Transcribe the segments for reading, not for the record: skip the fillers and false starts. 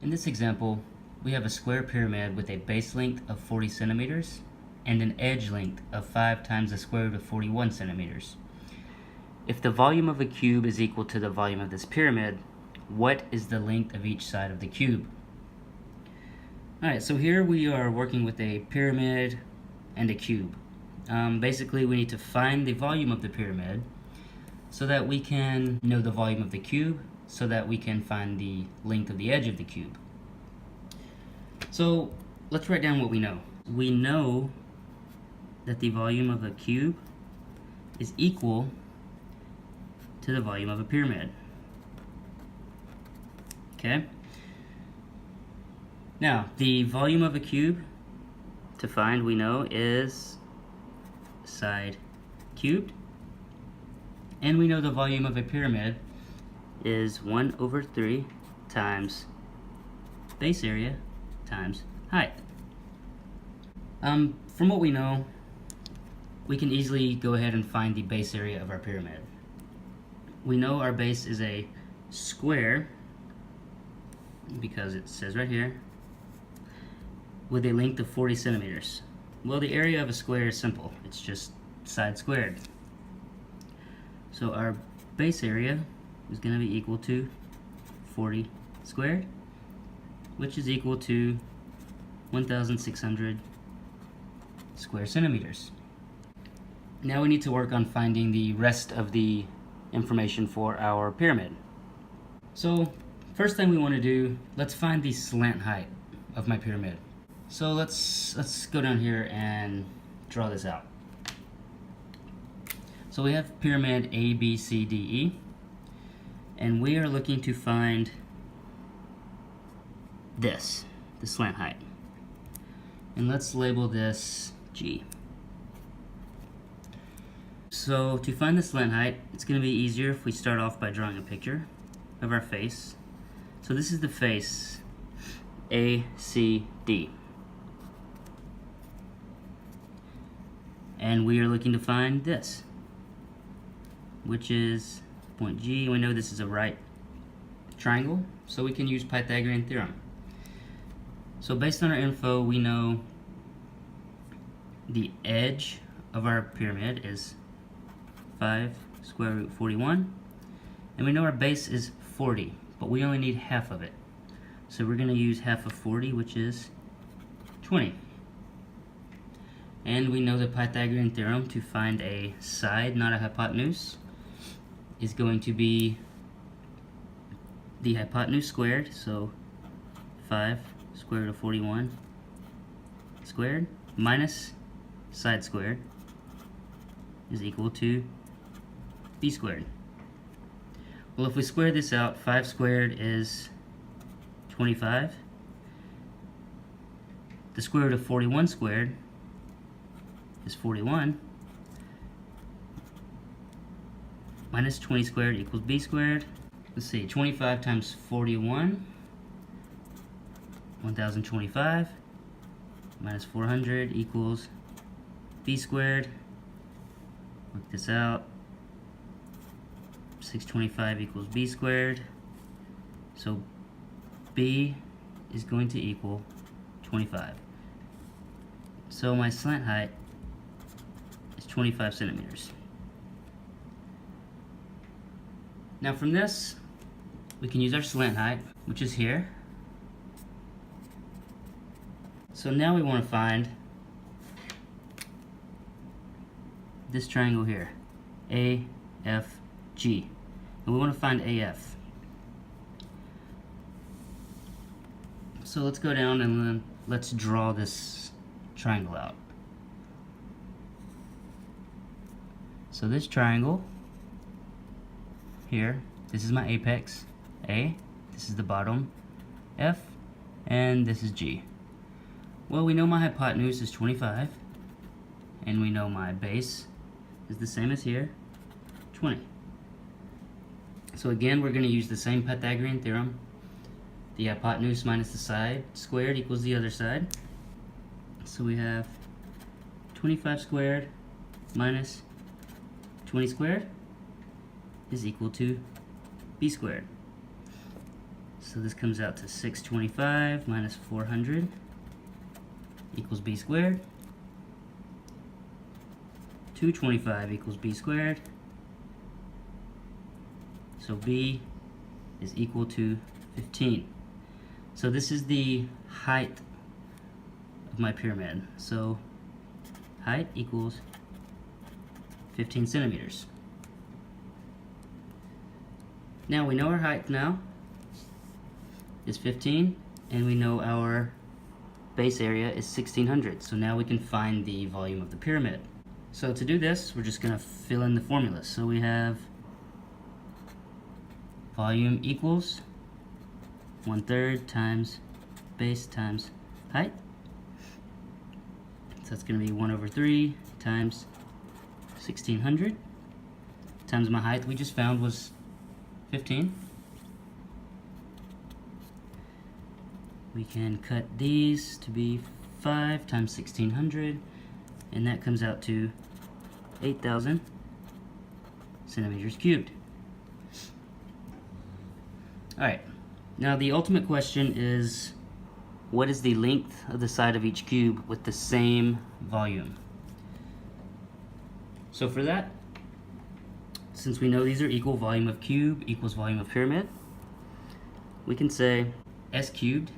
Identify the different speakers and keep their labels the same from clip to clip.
Speaker 1: In this example, we have a square pyramid with a base length of 40 centimeters and an edge length of 5 times the square root of 41 centimeters. If the volume of a cube is equal to the volume of this pyramid, what is the length of each side of the cube? Alright, so here we are working with a pyramid and a cube. Basically, we need to find the volume of the pyramid so that we can know the volume of the cube, so that we can find the length of the edge of the cube. So let's write down what we know. We know that the volume of a cube is equal to the volume of a pyramid. Okay? Now, the volume of a cube to find, we know, is side cubed. And we know the volume of a pyramid is 1 over 3 times base area times height. From what we know, we can easily go ahead and find the base area of our pyramid. We know our base is a square because it says right here, with a length of 40 centimeters. Well, the area of a square is simple. It's just side squared. So our base area is going to be equal to 40 squared, which is equal to 1,600 square centimeters. Now we need to work on finding the rest of the information for our pyramid. So first thing we want to do, let's find the slant height of my pyramid. So let's go down here and draw this out. So we have pyramid A, B, C, D, E, and we are looking to find this, the slant height. And let's label this G. So to find the slant height, it's going to be easier if we start off by drawing a picture of our face. So this is the face, A, C, D. And we are looking to find this, which is point G. We know this is a right triangle, so we can use Pythagorean theorem. So based on our info, we know the edge of our pyramid is 5 square root 41, and we know our base is 40, but we only need half of it. So we're going to use half of 40, which is 20. And we know the Pythagorean theorem to find a side, not a hypotenuse, is going to be the hypotenuse squared, so 5 square root of 41 squared minus side squared is equal to b squared. Well, if we square this out, 5 squared is 25. The square root of 41 squared is 41. Minus 20 squared equals b squared. Let's see, 25 times 41, 1025, minus 400 equals b squared. Work this out. 625 equals b squared. So b is going to equal 25. So my slant height is 25 centimeters. Now from this, we can use our slant height, which is here. So now we want to find this triangle here, AFG. And we want to find AF. So let's go down and then let's draw this triangle out. So this triangle here, this is my apex, A, this is the bottom, F, and this is G. Well, we know my hypotenuse is 25, and we know my base is the same as here, 20. So again, we're going to use the same Pythagorean theorem. The hypotenuse minus the side squared equals the other side. So we have 25 squared minus 20 squared is equal to b squared. So this comes out to 625 minus 400 equals b squared. 225 equals b squared. So b is equal to 15. So this is the height of my pyramid. So height equals 15 centimeters. Now we know our height now is 15, and we know our base area is 1600. So now we can find the volume of the pyramid. So to do this, we're just going to fill in the formula. So we have volume equals 1/3 times base times height. So that's going to be 1/3 times 1600 times my height we just found was 15. We can cut these to be 5 times 1600, and that comes out to 8,000 centimeters cubed. Alright, now the ultimate question is, what is the length of the side of each cube with the same volume? So for that, since we know these are equal, volume of cube equals volume of pyramid, we can say s cubed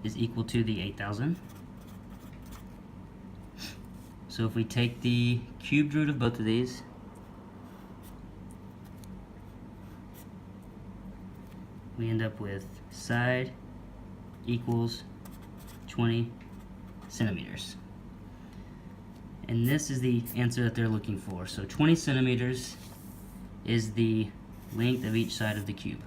Speaker 1: is equal to the 8,000. So if we take the cubed root of both of these, we end up with side equals 20 centimeters. And this is the answer that they're looking for. So 20 centimeters is the length of each side of the cube.